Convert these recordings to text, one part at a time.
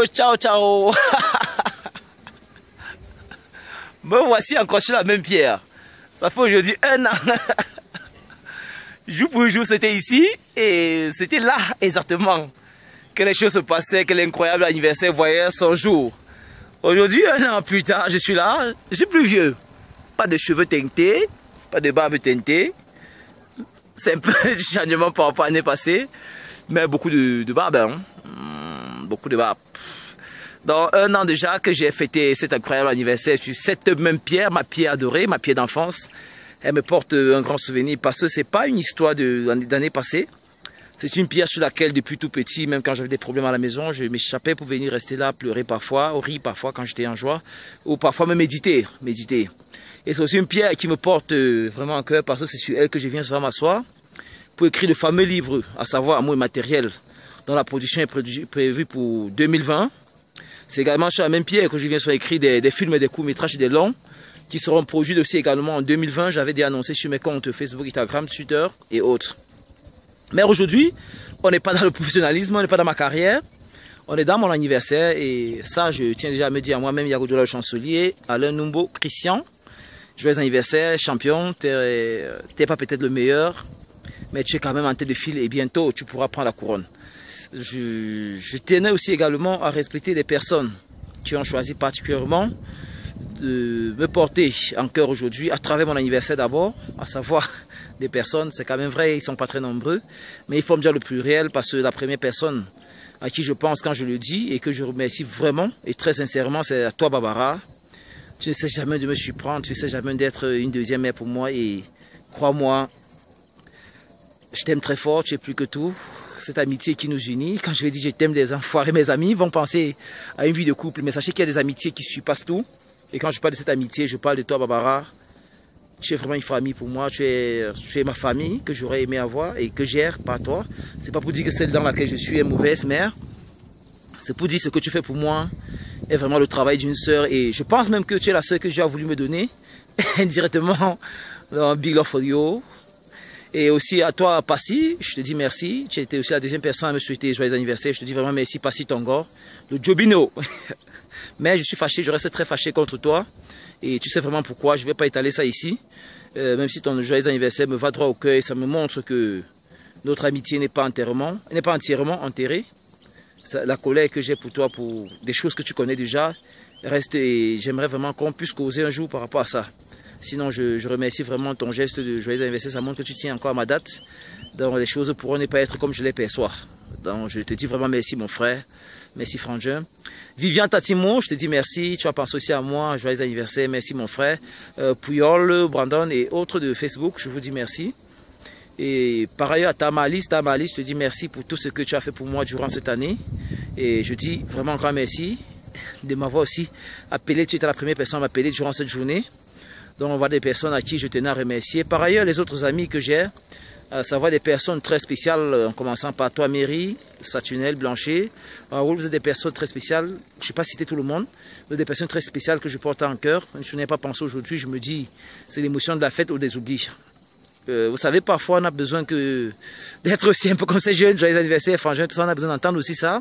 Yo, ciao, ciao. Me voici encore sur la même pierre. Ça fait aujourd'hui 1 an. Jour pour jour, c'était ici. Et c'était là, exactement, que les choses se passaient, que l'incroyable anniversaire voyait son jour. Aujourd'hui, 1 an plus tard, je suis là. Je suis plus vieux. Pas de cheveux teintés, pas de barbe teintée. C'est un peu du changement par rapport à l'année passée. Mais beaucoup de barbe, hein. Beaucoup de barbe. Dans 1 an déjà que j'ai fêté cet incroyable anniversaire sur cette même pierre, ma pierre adorée, ma pierre d'enfance. Elle me porte un grand souvenir parce que c'est pas une histoire d'année passée. C'est une pierre sur laquelle depuis tout petit, même quand j'avais des problèmes à la maison, je m'échappais pour venir rester là, pleurer parfois, ou rire parfois quand j'étais en joie, ou parfois me méditer. Et c'est aussi une pierre qui me porte vraiment en cœur parce que c'est sur elle que je viens souvent m'asseoir pour écrire le fameux livre, à savoir Amour immatériel, dont la production est prévue pour 2020. C'est également sur la même pierre que je viens souvent écrire des films, des courts-métrages et des longs qui seront produits aussi également en 2020. J'avais déjà annoncé sur mes comptes Facebook, Instagram, Twitter et autres. Mais aujourd'hui, on n'est pas dans le professionnalisme, on n'est pas dans ma carrière, on est dans mon anniversaire et ça, je tiens déjà à me dire à moi-même, Yagodola le chancelier, Alain Numbo, Christian, joyeux anniversaire, champion, t'es pas peut-être le meilleur, mais tu es quand même en tête de file et bientôt tu pourras prendre la couronne. Je tenais aussi également à respecter les personnes qui ont choisi particulièrement de me porter en cœur aujourd'hui à travers mon anniversaire d'abord, à savoir des personnes, c'est quand même vrai, ils ne sont pas très nombreux, mais il faut me dire le plus réel parce que la première personne à qui je pense quand je le dis et que je remercie vraiment et très sincèrement, c'est à toi Barbara. Tu ne sais jamais de me surprendre, tu ne sais jamais d'être une deuxième mère pour moi et crois-moi, je t'aime très fort, tu es plus que tout. Cette amitié qui nous unit, quand je vais dire je t'aime des enfoirés, mes amis vont penser à une vie de couple, mais sachez qu'il y a des amitiés qui surpassent tout. Et quand je parle de cette amitié, je parle de toi Barbara. Tu es vraiment une famille pour moi, tu es ma famille que j'aurais aimé avoir et que j'aime par toi. C'est pas pour dire que celle dans laquelle je suis est mauvaise mère. C'est pour dire ce que tu fais pour moi est vraiment le travail d'une sœur. Et je pense même que tu es la sœur que Dieu a voulu me donner indirectement dans Big Love for You. Et aussi à toi Passy, je te dis merci. Tu étais aussi la deuxième personne à me souhaiter joyeux anniversaire. Je te dis vraiment merci Passy Tongor, le Jobino. Mais je suis fâché, je reste très fâché contre toi. Et tu sais vraiment pourquoi, je ne vais pas étaler ça ici. Même si ton joyeux anniversaire me va droit au cœur, ça me montre que notre amitié n'est pas entièrement enterrée. La colère que j'ai pour toi, pour des choses que tu connais déjà, reste et j'aimerais vraiment qu'on puisse causer un jour par rapport à ça. Sinon, je remercie vraiment ton geste de joyeux anniversaire, ça montre que tu tiens encore à ma date. Donc les choses pourront ne pas être comme je les perçois. Donc je te dis vraiment merci mon frère, merci Frangin. Vivian Tatimo, je te dis merci, tu as pensé aussi à moi, joyeux anniversaire, merci mon frère. Pouyol, Brandon et autres de Facebook, je vous dis merci. Et par ailleurs à Tamalis, je te dis merci pour tout ce que tu as fait pour moi durant cette année. Et je dis vraiment un grand merci de m'avoir aussi appelé, tu étais la première personne à m'appeler durant cette journée. Donc on voit des personnes à qui je tenais à remercier. Par ailleurs, les autres amis que j'ai, à savoir des personnes très spéciales, en commençant par toi, Mary, Saturnel, Blanchet. Vous êtes des personnes très spéciales, je ne sais pas citer tout le monde, vous êtes des personnes très spéciales que je porte en cœur. Je n'ai pas pensé aujourd'hui, je me dis, c'est l'émotion de la fête ou des oublis. Vous savez, parfois on a besoin d'être aussi un peu comme ces jeunes, joyeux anniversaire, frangin, tout ça, on a besoin d'entendre aussi ça,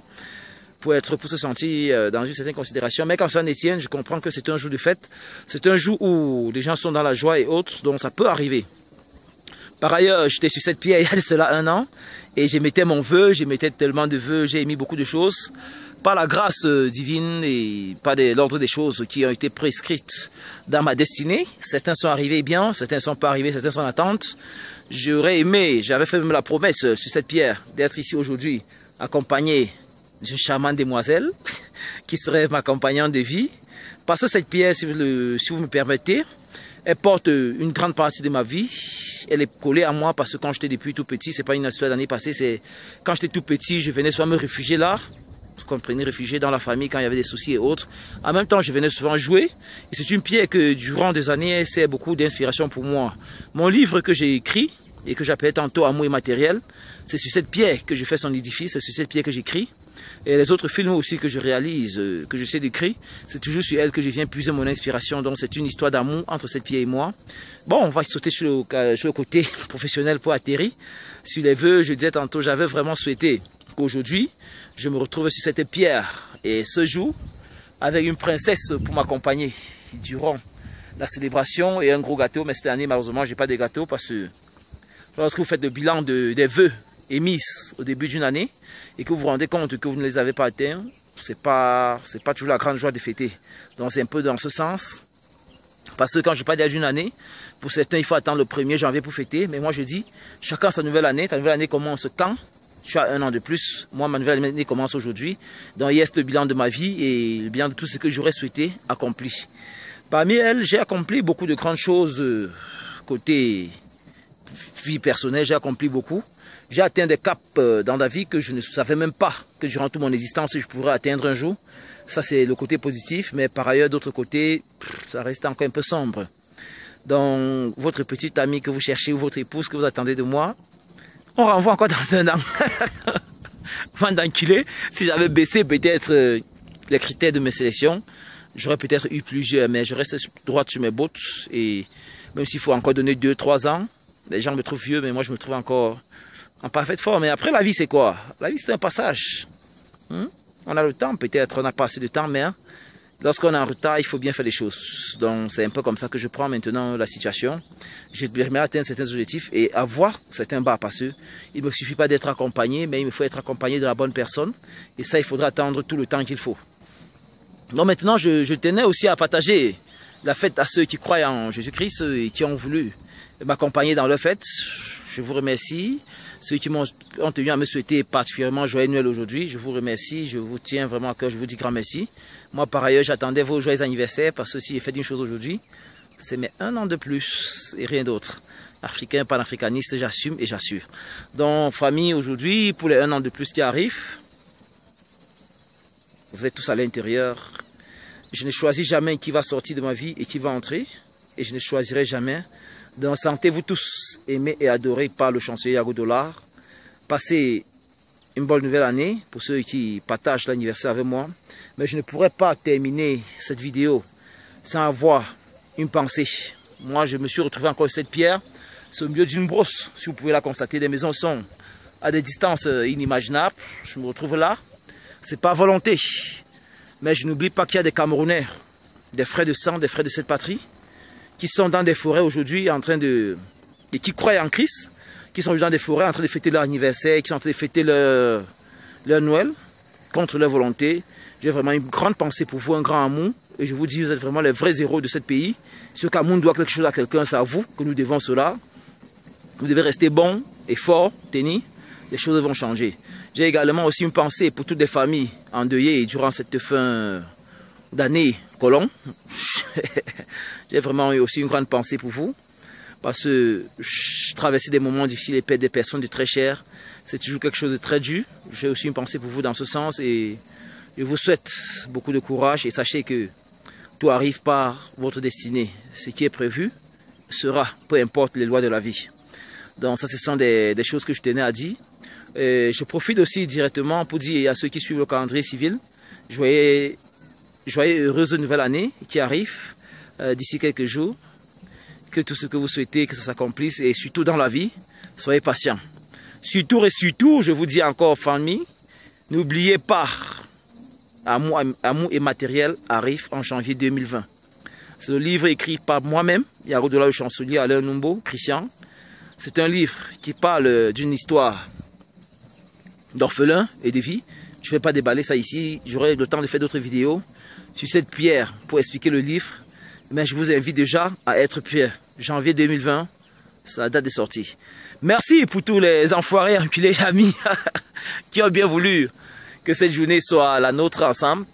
pour se sentir dans une certaine considération. Mais quand ça en Étienne, je comprends que c'est un jour de fête, c'est un jour où les gens sont dans la joie et autres, donc ça peut arriver. Par ailleurs, j'étais sur cette pierre il y a de cela 1 an et j'émettais mon vœu, j'émettais tellement de vœux, j'ai émis beaucoup de choses par la grâce divine et par l'ordre des choses qui ont été prescrites dans ma destinée. Certains sont arrivés bien, certains ne sont pas arrivés, certains sont en attente. J'aurais aimé, j'avais fait même la promesse sur cette pierre d'être ici aujourd'hui accompagné d'une charmante demoiselle qui serait ma compagnante de vie. Parce que cette pierre, si vous me permettez, elle porte une grande partie de ma vie. Elle est collée à moi parce que quand j'étais depuis tout petit, c'est pas une histoire d'année passée, c'est quand j'étais tout petit, je venais souvent me réfugier là. Vous comprenez, réfugier dans la famille quand il y avait des soucis et autres. En même temps, je venais souvent jouer. Et c'est une pierre que durant des années, c'est beaucoup d'inspiration pour moi. Mon livre que j'ai écrit et que j'appelais tantôt Amour immatériel, c'est sur cette pierre que je fais son édifice, c'est sur cette pierre que j'écris. Et les autres films aussi que je réalise, que je sais d'écrire, c'est toujours sur elle que je viens puiser mon inspiration. Donc c'est une histoire d'amour entre cette pierre et moi. Bon, on va sauter sur le côté professionnel pour atterrir. Sur les vœux, je disais tantôt, j'avais vraiment souhaité qu'aujourd'hui, je me retrouve sur cette pierre Et ce jour, avec une princesse pour m'accompagner durant la célébration et un gros gâteau. Mais cette année, malheureusement, j'ai pas de gâteau parce que lorsque vous faites le bilan des vœux émis au début d'une année et que vous vous rendez compte que vous ne les avez pas atteints, c'est pas toujours la grande joie de fêter. Donc c'est un peu dans ce sens. Parce que quand je parle d'une année, pour certains, il faut attendre le 1er janvier pour fêter. Mais moi, je dis, chacun sa nouvelle année. Ta nouvelle année commence quand? Tu as un an de plus. Moi, ma nouvelle année commence aujourd'hui. Donc, hier, c'est le bilan de ma vie et le bilan de tout ce que j'aurais souhaité accompli. Parmi elles, j'ai accompli beaucoup de grandes choses côté vie personnelle. J'ai accompli beaucoup. J'ai atteint des caps dans la vie que je ne savais même pas que durant toute mon existence, je pourrais atteindre un jour. Ça, c'est le côté positif. Mais par ailleurs, d'autre côté, ça reste encore un peu sombre. Donc, votre petite amie que vous cherchez ou votre épouse que vous attendez de moi, on renvoie encore dans un an. Avant d'enculer, si j'avais baissé peut-être les critères de mes sélections, j'aurais peut-être eu plusieurs, mais je reste droit sur mes bottes. Et même s'il faut encore donner 2-3 ans, les gens me trouvent vieux, mais moi je me trouve encore en parfaite forme. Et après, la vie, c'est quoi? La vie, c'est un passage. On a le temps, peut-être, on n'a pas assez de temps, mais lorsqu'on est en retard, il faut bien faire les choses. Donc, c'est un peu comme ça que je prends maintenant la situation. Je vais atteindre certains objectifs et avoir certains bas parce qu'il ne me suffit pas d'être accompagné, mais il me faut être accompagné de la bonne personne. Et ça, il faudra attendre tout le temps qu'il faut. Donc, maintenant, je tenais aussi à partager la fête à ceux qui croient en Jésus-Christ et qui ont voulu m'accompagner dans leur fête. Je vous remercie. Ceux qui ont tenu à me souhaiter particulièrement joyeux Noël aujourd'hui, je vous remercie, je vous tiens vraiment à cœur, je vous dis grand merci. Moi, par ailleurs, j'attendais vos joyeux anniversaires parce que si j'ai fait une chose aujourd'hui, c'est mes 1 an de plus et rien d'autre. Africain, panafricaniste, j'assume et j'assure. Donc, famille, aujourd'hui, pour les 1 an de plus qui arrivent, vous êtes tous à l'intérieur. Je ne choisis jamais qui va sortir de ma vie et qui va entrer. Et je ne choisirai jamais. Donc, sentez-vous tous aimés et adorés par le chancelier Yago Dollar. Passez une bonne nouvelle année pour ceux qui partagent l'anniversaire avec moi. Mais je ne pourrais pas terminer cette vidéo sans avoir une pensée. Moi, je me suis retrouvé encore sur cette pierre. C'est au milieu d'une brosse. Si vous pouvez la constater, des maisons sont à des distances inimaginables. Je me retrouve là. C'est pas volonté. Mais je n'oublie pas qu'il y a des Camerounais, des frères de sang, des frères de cette patrie, qui sont dans des forêts aujourd'hui en train de... et qui croient en Christ, qui sont dans des forêts en train de fêter leur anniversaire, qui sont en train de fêter leur Noël, contre leur volonté. J'ai vraiment une grande pensée pour vous, un grand amour. Et je vous dis, vous êtes vraiment les vrais héros de ce pays. Si le Cameroun doit quelque chose à quelqu'un, c'est à vous que nous devons cela. Vous devez rester bon et fort, tenir. Les choses vont changer. J'ai également aussi une pensée pour toutes les familles endeuillées durant cette fin d'année colon. J'ai vraiment eu aussi une grande pensée pour vous. Parce que je traversais des moments difficiles et perdre des personnes de très chères. C'est toujours quelque chose de très dur. J'ai aussi une pensée pour vous dans ce sens. Et je vous souhaite beaucoup de courage. Et sachez que tout arrive par votre destinée. Ce qui est prévu sera, peu importe les lois de la vie. Donc ça, ce sont des choses que je tenais à dire. Et je profite aussi directement pour dire à ceux qui suivent le calendrier civil, joyeux heureuse nouvelle année qui arrive d'ici quelques jours. Que tout ce que vous souhaitez, que ça s'accomplisse et surtout dans la vie, soyez patients. Surtout et surtout, je vous dis encore, famille, n'oubliez pas, Amour et matériel arrive en janvier 2020. C'est le livre écrit par moi-même, Yago Dollar le chancelier, Alain Numbo, Christian. C'est un livre qui parle d'une histoire d'orphelins et de vie. Je ne vais pas déballer ça ici, j'aurai le temps de faire d'autres vidéos sur cette pierre pour expliquer le livre. Mais je vous invite déjà à être prêts. Janvier 2020, c'est la date de sortie. Merci pour tous les enfoirés, enculés, amis qui ont bien voulu que cette journée soit la nôtre ensemble.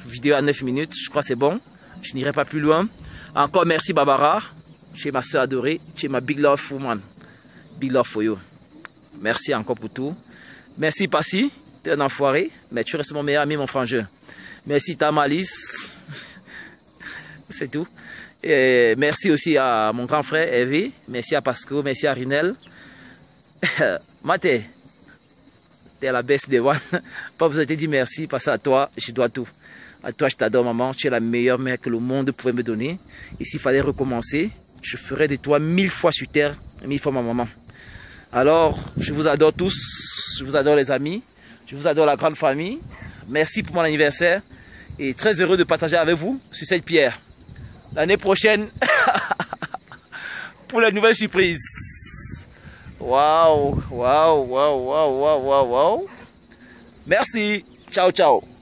Vidéo à 9 minutes, je crois que c'est bon. Je n'irai pas plus loin. Encore merci Barbara. Tu es ma soeur adorée. Tu es ma big love woman. Big love for you. Merci encore pour tout. Merci Passy. Tu es un enfoiré. Mais tu restes mon meilleur ami, mon frangin. Merci Tamalis. C'est tout. Et merci aussi à mon grand frère Hervé. Merci à Pasco. Merci à Rinel. Maté, tu es la best des one. Pas besoin de te dire merci parce qu'à toi, je dois tout. À toi, je t'adore, maman. Tu es la meilleure mère que le monde pouvait me donner. Et s'il fallait recommencer, je ferais de toi 1000 fois sur terre, 1000 fois ma maman. Alors, je vous adore tous. Je vous adore les amis. Je vous adore la grande famille. Merci pour mon anniversaire. Et très heureux de partager avec vous sur cette pierre. L'année prochaine, pour la nouvelle surprise. Waouh, waouh, waouh, waouh, waouh, waouh, waouh. Merci. Ciao, ciao.